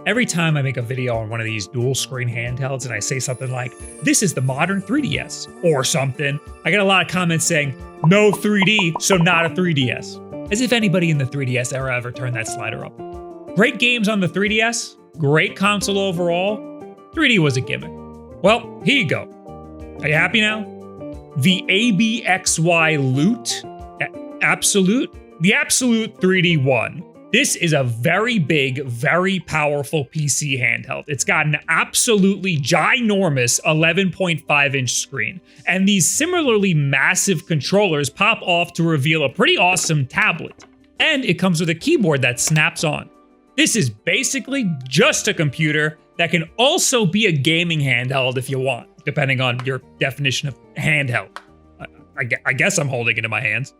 Every time I make a video on one of these dual screen handhelds and I say something like, this is the modern 3DS, or something, I get a lot of comments saying, no 3D, so not a 3DS. As if anybody in the 3DS era ever turned that slider up. Great games on the 3DS, great console overall, 3D was a gimmick. Well, here you go. Are you happy now? The ABXYlute, the Absolute 3D one. This is a very big, very powerful PC handheld. It's got an absolutely ginormous 11.5-inch screen, and these similarly massive controllers pop off to reveal a pretty awesome tablet. And it comes with a keyboard that snaps on. This is basically just a computer that can also be a gaming handheld if you want, depending on your definition of handheld. I guess I'm holding it in my hands.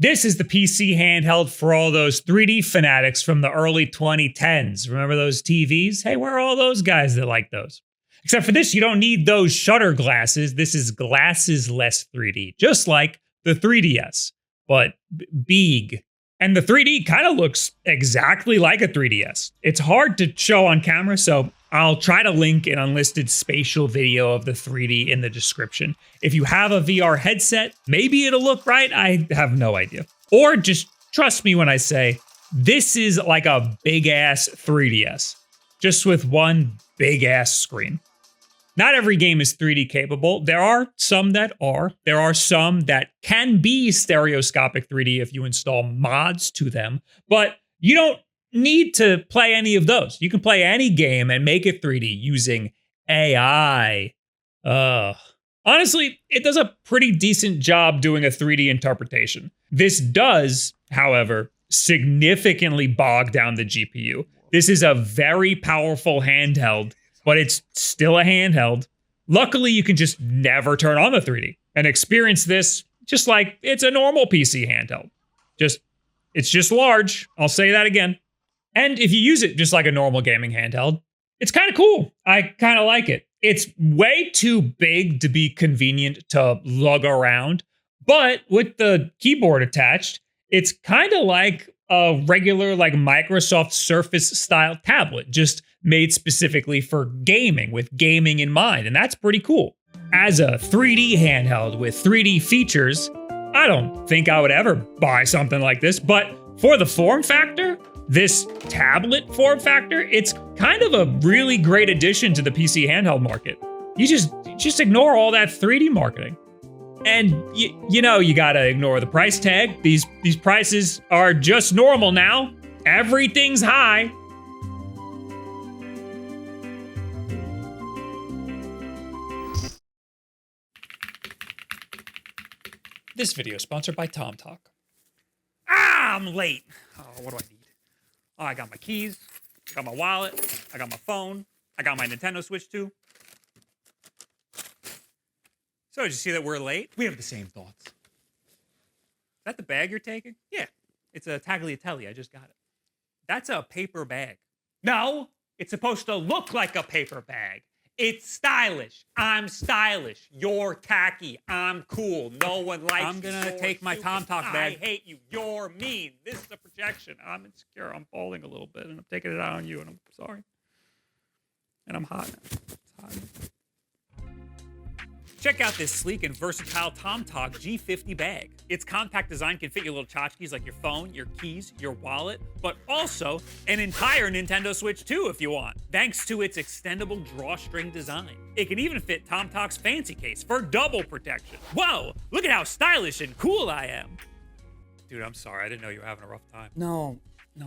This is the PC handheld for all those 3D fanatics from the early 2010s. Remember those TVs? Hey, where are all those guys that like those? Except for this, you don't need those shutter glasses. This is glasses-less 3D, just like the 3DS, but big. And the 3D kind of looks exactly like a 3DS. It's hard to show on camera, so I'll try to link an unlisted spatial video of the 3D in the description. If you have a VR headset, maybe it'll look right. I have no idea. Or just trust me when I say, this is like a big-ass 3DS, just with one big-ass screen. Not every game is 3D capable. There are some that are. There are some that can be stereoscopic 3D if you install mods to them, but you don't need to play any of those. You can play any game and make it 3D using AI. Honestly, it does a pretty decent job doing a 3D interpretation. This does, however, significantly bog down the GPU. This is a very powerful handheld, but it's still a handheld. Luckily, you can just never turn on the 3D and experience this just like it's a normal PC handheld. It's just large. I'll say that again. And if you use it just like a normal gaming handheld, it's kind of cool. I kind of like it. It's way too big to be convenient to lug around, but with the keyboard attached, it's kind of like a regular like Microsoft Surface style tablet, just made specifically for gaming, with gaming in mind, and that's pretty cool. As a 3D handheld with 3D features, I don't think I would ever buy something like this, but for the form factor, this tablet form factor, it's kind of a really great addition to the PC handheld market. You just ignore all that 3D marketing. And you know you gotta ignore the price tag. These prices are just normal now. Everything's high. This video is sponsored by TomTalk. I'm late. Oh, what do I need? Oh, I got my keys, I got my wallet, I got my phone, I got my Nintendo Switch 2. So, did you see that we're late? We have the same thoughts. Is that the bag you're taking? Yeah, it's a tagliatelle, I just got it. That's a paper bag. No, it's supposed to look like a paper bag. It's stylish. I'm stylish. You're tacky. I'm cool. No one likes you. I'm gonna take my TomTalk bag. I hate you. You're mean. This is a projection. I'm insecure. I'm falling a little bit, and I'm taking it out on you, and I'm sorry. And I'm hot now. It's hot. Check out this sleek and versatile TomTalk G50 bag. Its compact design can fit your little tchotchkes like your phone, your keys, your wallet, but also an entire Nintendo Switch 2 if you want, thanks to its extendable drawstring design. It can even fit TomTalk's fancy case for double protection. Whoa, look at how stylish and cool I am. Dude, I'm sorry. I didn't know you were having a rough time. No,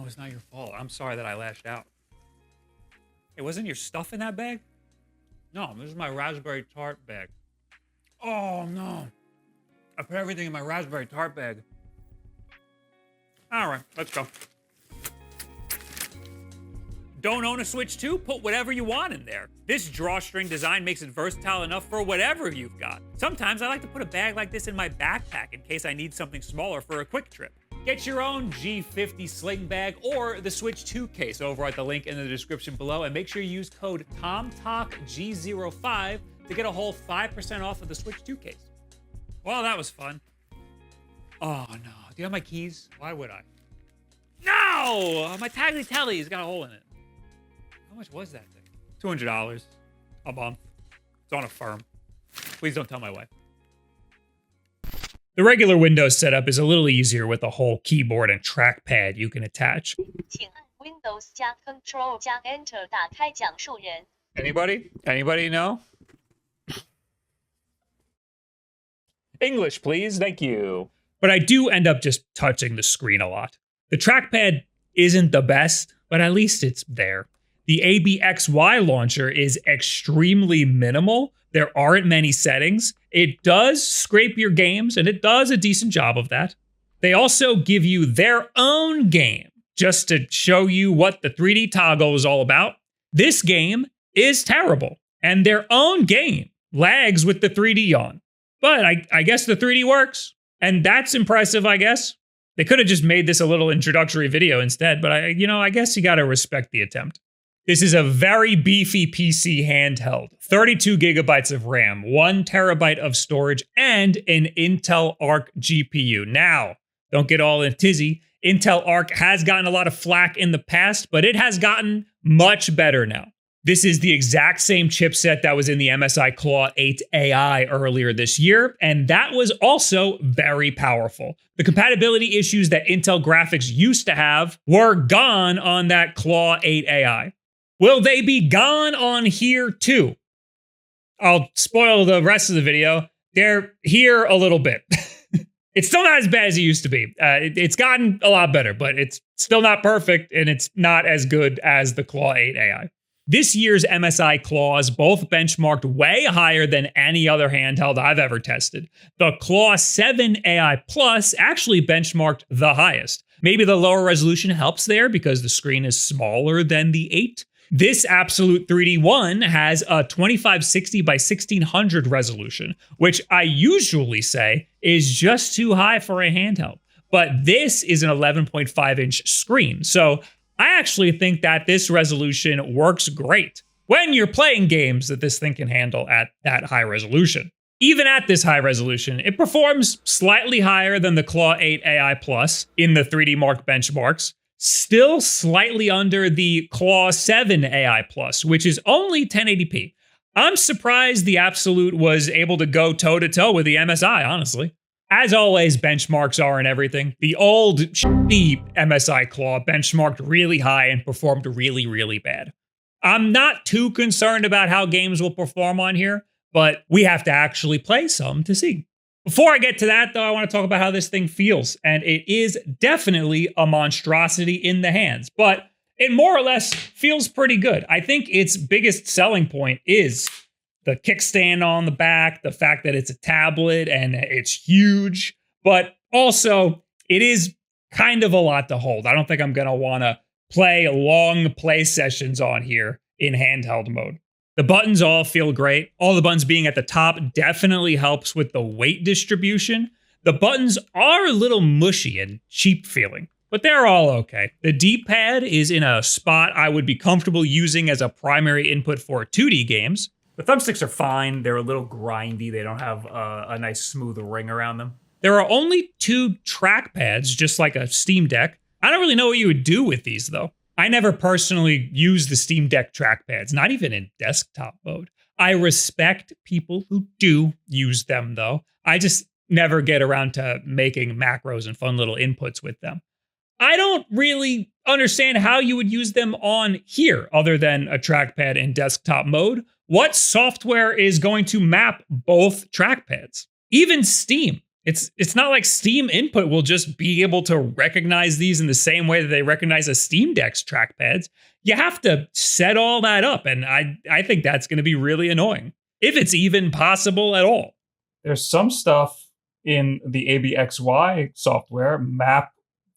it's not your fault. I'm sorry that I lashed out. Hey, wasn't your stuff in that bag? No, this is my raspberry tart bag. Oh, no. I put everything in my raspberry tart bag. All right, let's go. Don't own a Switch 2? Put whatever you want in there. This drawstring design makes it versatile enough for whatever you've got. Sometimes I like to put a bag like this in my backpack in case I need something smaller for a quick trip. Get your own G50 sling bag or the Switch 2 case over at the link in the description below, and make sure you use code TomTalkG05 to get a whole 5% off of the Switch 2 case. Well, that was fun. Oh, no. Do you have my keys? Why would I? No! My tagliatelli's got a hole in it. How much was that thing? $200 a month. It's on a firm. Please don't tell my wife. The regular Windows setup is a little easier with a whole keyboard and trackpad you can attach. 请按 Windows 加 Control 加 Enter 打开讲述人。 Anybody? Anybody know? English, please. Thank you. But I do end up just touching the screen a lot. The trackpad isn't the best, but at least it's there. The ABXY launcher is extremely minimal. There aren't many settings. It does scrape your games, and it does a decent job of that. They also give you their own game, just to show you what the 3D toggle is all about. This game is terrible, and their own game lags with the 3D on. But I guess the 3D works, and that's impressive, I guess. They could have just made this a little introductory video instead, but I guess you gotta respect the attempt. This is a very beefy PC handheld, 32 gigabytes of RAM, 1 terabyte of storage, and an Intel Arc GPU. Now, don't get all in a tizzy. Intel Arc has gotten a lot of flack in the past, but it has gotten much better now. This is the exact same chipset that was in the MSI Claw 8 AI earlier this year, and that was also very powerful. The compatibility issues that Intel graphics used to have were gone on that Claw 8 AI. Will they be gone on here too? I'll spoil the rest of the video. They're here a little bit. It's still not as bad as it used to be. It's gotten a lot better, but it's still not perfect, and it's not as good as the Claw 8 AI. This year's MSI Claws both benchmarked way higher than any other handheld I've ever tested. The Claw 7 AI Plus actually benchmarked the highest. Maybe the lower resolution helps there because the screen is smaller than the 8. This ABXYlute 3D one has a 2560 by 1600 resolution, which I usually say is just too high for a handheld. But this is an 11.5 inch screen, so I actually think that this resolution works great when you're playing games that this thing can handle at that high resolution. Even at this high resolution, it performs slightly higher than the Claw 8 AI Plus in the 3D Mark benchmarks, still slightly under the Claw 7 AI Plus, which is only 1080p. I'm surprised the ABXYlute was able to go toe-to-toe with the MSI, honestly. As always, benchmarks are in everything. The old shitty MSI Claw benchmarked really high and performed really, really bad. I'm not too concerned about how games will perform on here, but we have to actually play some to see. Before I get to that, though, I want to talk about how this thing feels, and it is definitely a monstrosity in the hands, but it more or less feels pretty good. I think its biggest selling point is the kickstand on the back, the fact that it's a tablet and it's huge, but also it is kind of a lot to hold. I don't think I'm going to want to play long play sessions on here in handheld mode. The buttons all feel great. All the buttons being at the top definitely helps with the weight distribution. The buttons are a little mushy and cheap feeling, but they're all okay. The D-pad is in a spot I would be comfortable using as a primary input for 2D games. The thumbsticks are fine. They're a little grindy. They don't have a nice smooth ring around them. There are only 2 trackpads, just like a Steam Deck. I don't really know what you would do with these, though. I never personally use the Steam Deck trackpads, not even in desktop mode. I respect people who do use them, though. I just never get around to making macros and fun little inputs with them. I don't really understand how you would use them on here, other than a trackpad in desktop mode. What software is going to map both trackpads? Even Steam. It's not like Steam input will just be able to recognize these in the same way that they recognize a Steam Deck's trackpads. You have to set all that up, and I think that's going to be really annoying, if it's even possible at all. There's some stuff in the ABXY software, map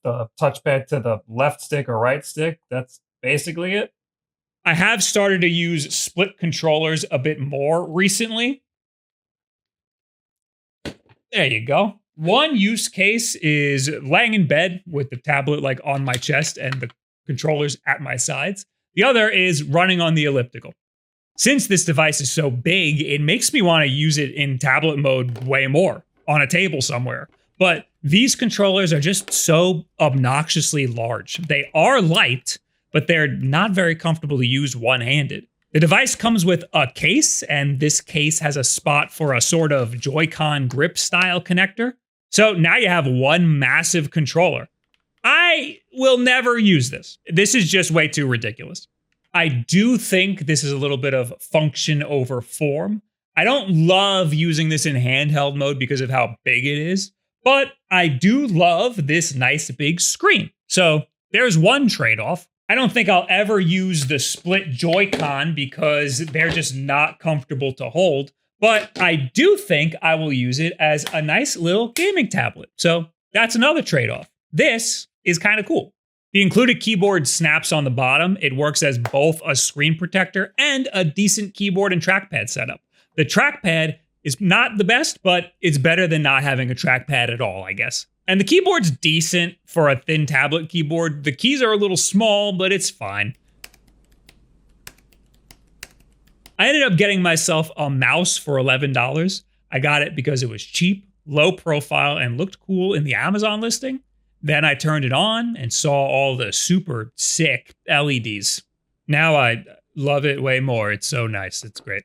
the touchpad to the left stick or right stick. That's basically it. I have started to use split controllers a bit more recently. There you go. One use case is laying in bed with the tablet like on my chest and the controllers at my sides. The other is running on the elliptical. Since this device is so big, it makes me want to use it in tablet mode way more, on a table somewhere. But these controllers are just so obnoxiously large. They are light, but they're not very comfortable to use one-handed. The device comes with a case, and this case has a spot for a sort of Joy-Con grip style connector. So now you have one massive controller. I will never use this. This is just way too ridiculous. I do think this is a little bit of function over form. I don't love using this in handheld mode because of how big it is, but I do love this nice big screen. So there's one trade-off. I don't think I'll ever use the split Joy-Con because they're just not comfortable to hold, but I do think I will use it as a nice little gaming tablet. So that's another trade-off. This is kind of cool. The included keyboard snaps on the bottom. It works as both a screen protector and a decent keyboard and trackpad setup. The trackpad is not the best, but it's better than not having a trackpad at all, I guess. And the keyboard's decent for a thin tablet keyboard. The keys are a little small, but it's fine. I ended up getting myself a mouse for $11. I got it because it was cheap, low profile, and looked cool in the Amazon listing. Then I turned it on and saw all the super sick LEDs. Now I love it way more. It's so nice. It's great.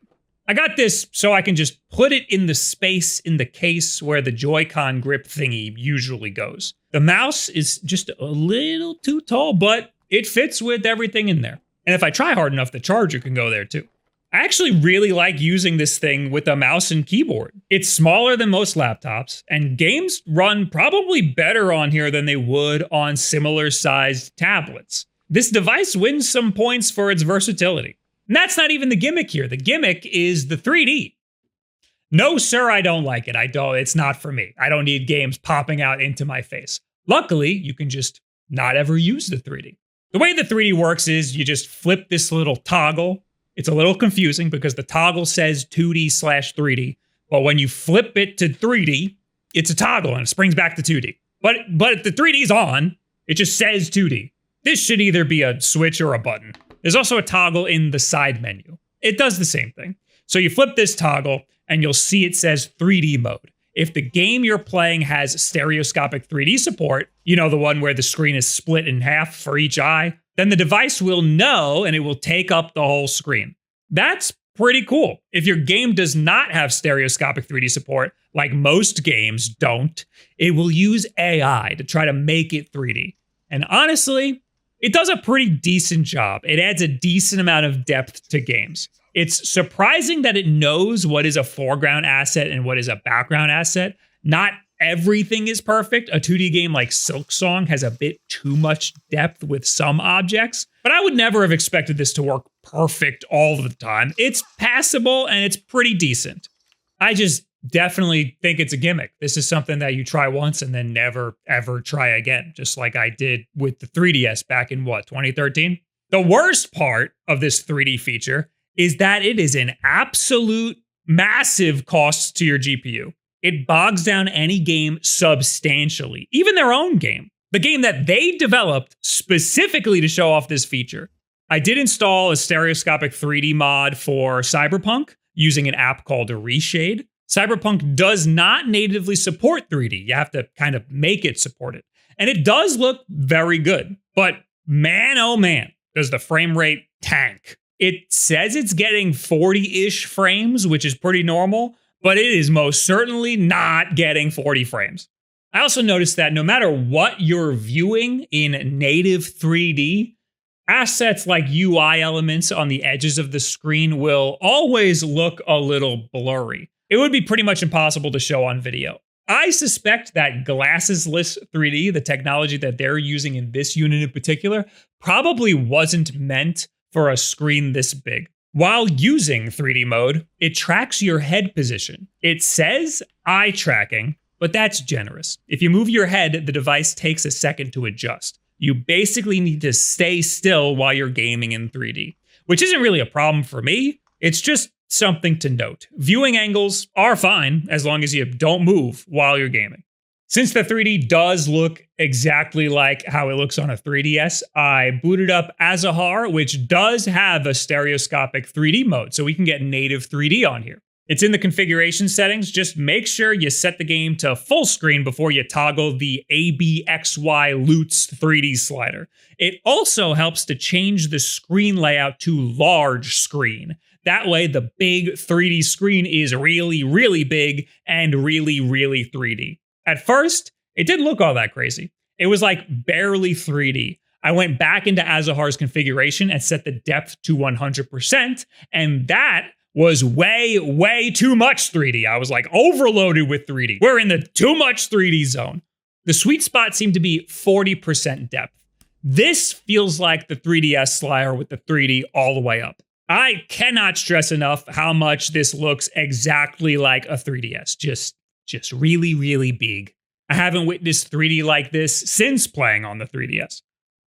I got this so I can just put it in the space in the case where the Joy-Con grip thingy usually goes. The mouse is just a little too tall, but it fits with everything in there. And if I try hard enough, the charger can go there too. I actually really like using this thing with a mouse and keyboard. It's smaller than most laptops, and games run probably better on here than they would on similar sized tablets. This device wins some points for its versatility. And that's not even the gimmick here. The gimmick is the 3D. No, sir, I don't like it. It's not for me. I don't need games popping out into my face. Luckily, you can just not ever use the 3D. The way the 3D works is you just flip this little toggle. It's a little confusing because the toggle says 2D/3D, but when you flip it to 3D, it's a toggle and it springs back to 2D. But if the 3D's on, it just says 2D. This should either be a switch or a button. There's also a toggle in the side menu. It does the same thing. So you flip this toggle and you'll see it says 3D mode. If the game you're playing has stereoscopic 3D support, you know, the one where the screen is split in half for each eye, then the device will know and it will take up the whole screen. That's pretty cool. If your game does not have stereoscopic 3D support, like most games don't, it will use AI to try to make it 3D. And honestly, it does a pretty decent job. It adds a decent amount of depth to games. It's surprising that it knows what is a foreground asset and what is a background asset. Not everything is perfect. A 2D game like Silksong has a bit too much depth with some objects, but I would never have expected this to work perfect all the time. It's passable and it's pretty decent. I just definitely think it's a gimmick. This is something that you try once and then never, ever try again, just like I did with the 3DS back in 2013? The worst part of this 3D feature is that it is an absolute massive cost to your GPU. It bogs down any game substantially, even their own game. The game that they developed specifically to show off this feature. I did install a stereoscopic 3D mod for Cyberpunk using an app called Reshade. Cyberpunk does not natively support 3D. You have to kind of make it support it. And it does look very good. But man, oh man, does the frame rate tank. It says it's getting 40-ish frames, which is pretty normal, but it is most certainly not getting 40 frames. I also noticed that no matter what you're viewing in native 3D, assets like UI elements on the edges of the screen will always look a little blurry. It would be pretty much impossible to show on video. I suspect that glassesless 3D, the technology that they're using in this unit in particular, probably wasn't meant for a screen this big. While using 3D mode, it tracks your head position. It says eye tracking, but that's generous. If you move your head, the device takes a second to adjust. You basically need to stay still while you're gaming in 3D, which isn't really a problem for me. It's just something to note. Viewing angles are fine as long as you don't move while you're gaming. Since the 3D does look exactly like how it looks on a 3DS, I booted up Azahar, which does have a stereoscopic 3D mode, so we can get native 3D on here. It's in the configuration settings. Just make sure you set the game to full screen before you toggle the ABXYlute's 3D slider. It also helps to change the screen layout to large screen. That way, the big 3D screen is really, really big and really, really 3D. At first, it didn't look all that crazy. It was like barely 3D. I went back into Azuhar's configuration and set the depth to 100%, and that was way, way too much 3D. I was like overloaded with 3D. We're in the too much 3D zone. The sweet spot seemed to be 40% depth. This feels like the 3DS slider with the 3D all the way up. I cannot stress enough how much this looks exactly like a 3DS. Just really, really big. I haven't witnessed 3D like this since playing on the 3DS.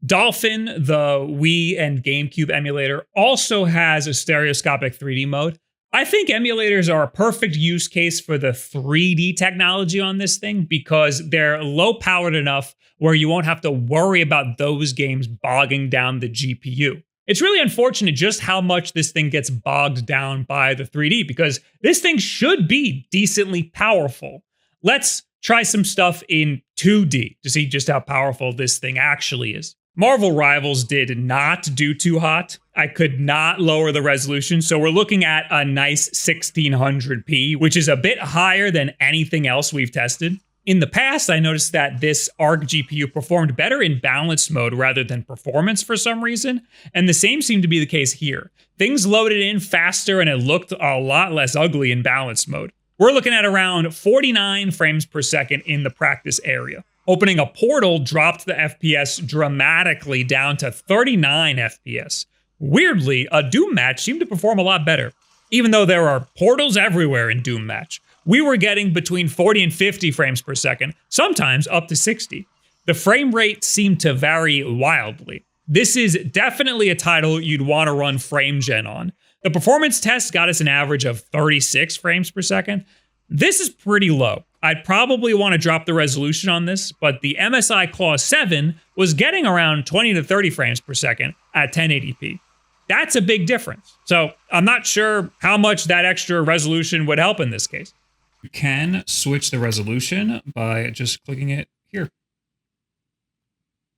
Dolphin, the Wii and GameCube emulator, also has a stereoscopic 3D mode. I think emulators are a perfect use case for the 3D technology on this thing because they're low-powered enough where you won't have to worry about those games bogging down the GPU. It's really unfortunate just how much this thing gets bogged down by the 3D because this thing should be decently powerful. Let's try some stuff in 2D to see just how powerful this thing actually is. Marvel Rivals did not do too hot. I could not lower the resolution, so we're looking at a nice 1600p, which is a bit higher than anything else we've tested. In the past, I noticed that this ARC GPU performed better in balanced mode rather than performance for some reason, and the same seemed to be the case here. Things loaded in faster and it looked a lot less ugly in balanced mode. We're looking at around 49 frames per second in the practice area. Opening a portal dropped the FPS dramatically down to 39 FPS. Weirdly, a Doom match seemed to perform a lot better. Even though there are portals everywhere in Doom match, we were getting between 40 and 50 frames per second, sometimes up to 60. The frame rate seemed to vary wildly. This is definitely a title you'd want to run frame gen on. The performance test got us an average of 36 frames per second. This is pretty low. I'd probably want to drop the resolution on this, but the MSI Claw 7 was getting around 20 to 30 frames per second at 1080p. That's a big difference. So I'm not sure how much that extra resolution would help in this case. You can switch the resolution by just clicking it here.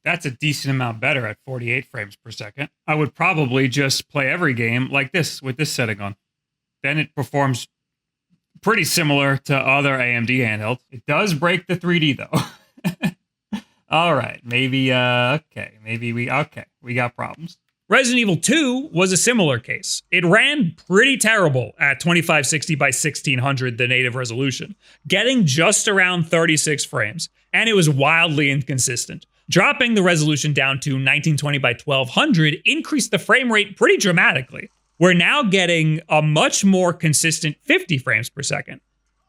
That's a decent amount better at 48 frames per second. I would probably just play every game like this with this setting on. Then it performs pretty similar to other AMD handhelds. It does break the 3D though. All right, maybe, we got problems. Resident Evil 2 was a similar case. It ran pretty terrible at 2560 by 1600, the native resolution, getting just around 36 frames, and it was wildly inconsistent. Dropping the resolution down to 1920 by 1200 increased the frame rate pretty dramatically. We're now getting a much more consistent 50 frames per second.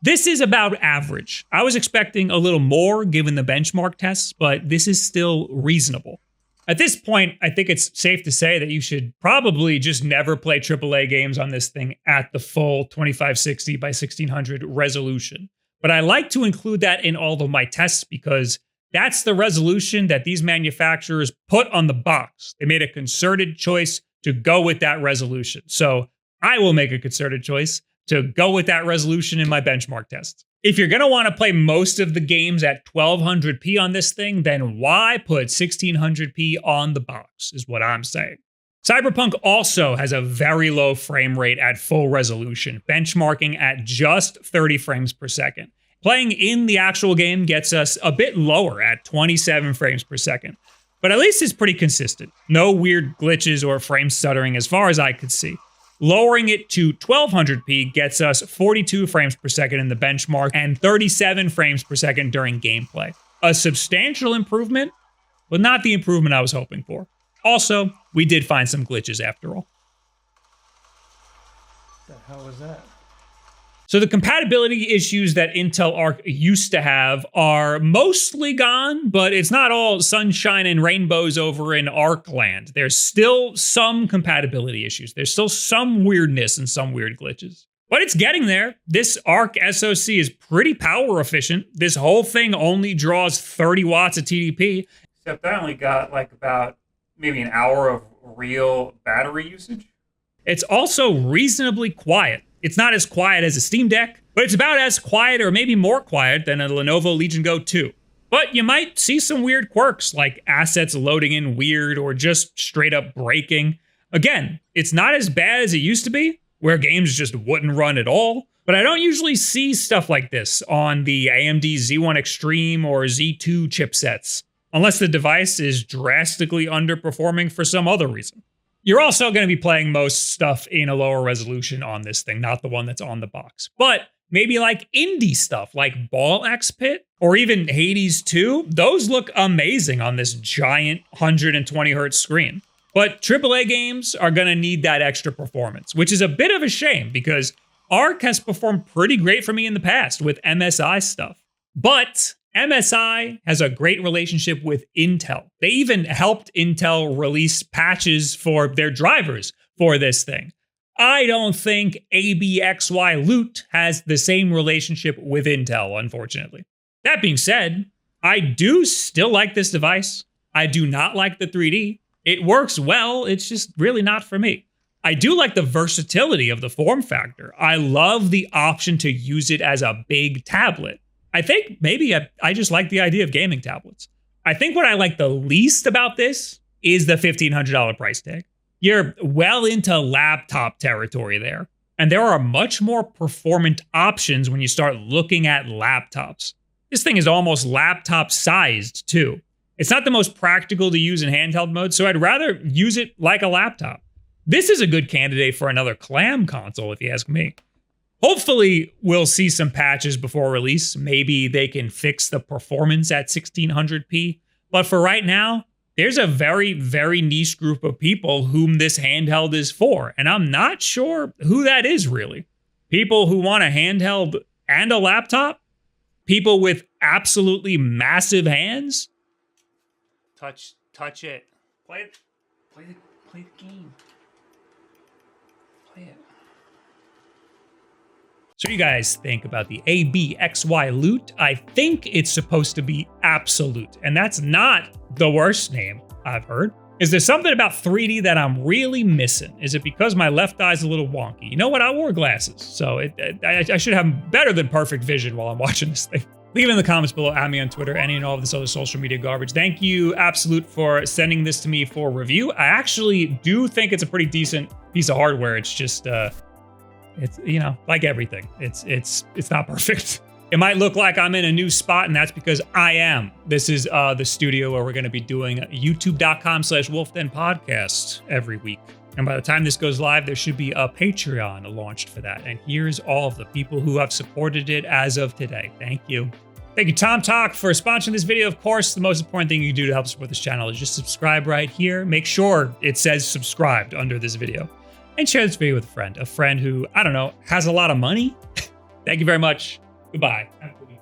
This is about average. I was expecting a little more given the benchmark tests, but this is still reasonable. At this point, I think it's safe to say that you should probably just never play AAA games on this thing at the full 2560 by 1600 resolution. But I like to include that in all of my tests because that's the resolution that these manufacturers put on the box. They made a concerted choice to go with that resolution. So I will make a concerted choice to go with that resolution in my benchmark tests. If you're going to want to play most of the games at 1200p on this thing, then why put 1600p on the box, is what I'm saying. Cyberpunk also has a very low frame rate at full resolution, benchmarking at just 30 frames per second. Playing in the actual game gets us a bit lower at 27 frames per second. But at least it's pretty consistent. No weird glitches or frame stuttering as far as I could see. Lowering it to 1200p gets us 42 frames per second in the benchmark and 37 frames per second during gameplay. A substantial improvement, but not the improvement I was hoping for. Also, we did find some glitches after all. What the hell was that? So the compatibility issues that Intel Arc used to have are mostly gone, but it's not all sunshine and rainbows over in Arc land. There's still some compatibility issues. There's still some weirdness and some weird glitches. But it's getting there. This Arc SoC is pretty power efficient. This whole thing only draws 30 watts of TDP. Except I only got like about maybe an hour of real battery usage. It's also reasonably quiet. It's not as quiet as a Steam Deck, but it's about as quiet or maybe more quiet than a Lenovo Legion Go 2. But you might see some weird quirks like assets loading in weird or just straight up breaking. Again, it's not as bad as it used to be, where games just wouldn't run at all. But I don't usually see stuff like this on the AMD Z1 Extreme or Z2 chipsets, unless the device is drastically underperforming for some other reason. You're also going to be playing most stuff in a lower resolution on this thing, not the one that's on the box. But maybe like indie stuff like Ball X Pit or even Hades 2, those look amazing on this giant 120 hertz screen. But AAA games are going to need that extra performance, which is a bit of a shame because Arc has performed pretty great for me in the past with MSI stuff. But MSI has a great relationship with Intel. They even helped Intel release patches for their drivers for this thing. I don't think ABXYlute has the same relationship with Intel, unfortunately. That being said, I do still like this device. I do not like the 3D. It works well, it's just really not for me. I do like the versatility of the form factor. I love the option to use it as a big tablet. I think maybe I just like the idea of gaming tablets. I think what I like the least about this is the $1,500 price tag. You're well into laptop territory there. And there are much more performant options when you start looking at laptops. This thing is almost laptop sized too. It's not the most practical to use in handheld mode, so I'd rather use it like a laptop. This is a good candidate for another clam console, if you ask me. Hopefully, we'll see some patches before release. Maybe they can fix the performance at 1600p. But for right now, there's a very, very niche group of people whom this handheld is for. And I'm not sure who that is, really. People who want a handheld and a laptop? People with absolutely massive hands? Touch it. Play the game. Play it. So what do you guys think about the ABXYlute? I think it's supposed to be absolute, and that's not the worst name I've heard. Is there something about 3D that I'm really missing? Is it because my left eye's a little wonky? You know what? I wore glasses, so I should have better than perfect vision while I'm watching this thing. Leave it in the comments below, add me on Twitter, any and all of this other social media garbage. Thank you, ABXYlute, for sending this to me for review. I actually do think it's a pretty decent piece of hardware. It's just, it's, you know, like everythh, it's not perfect. It might look like I'm in a new spot, and that's because I am. This is the studio where we're going to be doing youtube.com/Wulff podcast every week. And by the time this goes live, there should be a Patreon launched for that. And here's all of the people who have supported it as of today. Thank you. Thank you, Tom Talk, for sponsoring this video. Of course, the most important thing you can do to help support this channel is just subscribe right here. Make sure it says subscribed under this video. And share this video with a friend who, I don't know, has a lot of money. Thank you very much. Goodbye. Have a good week.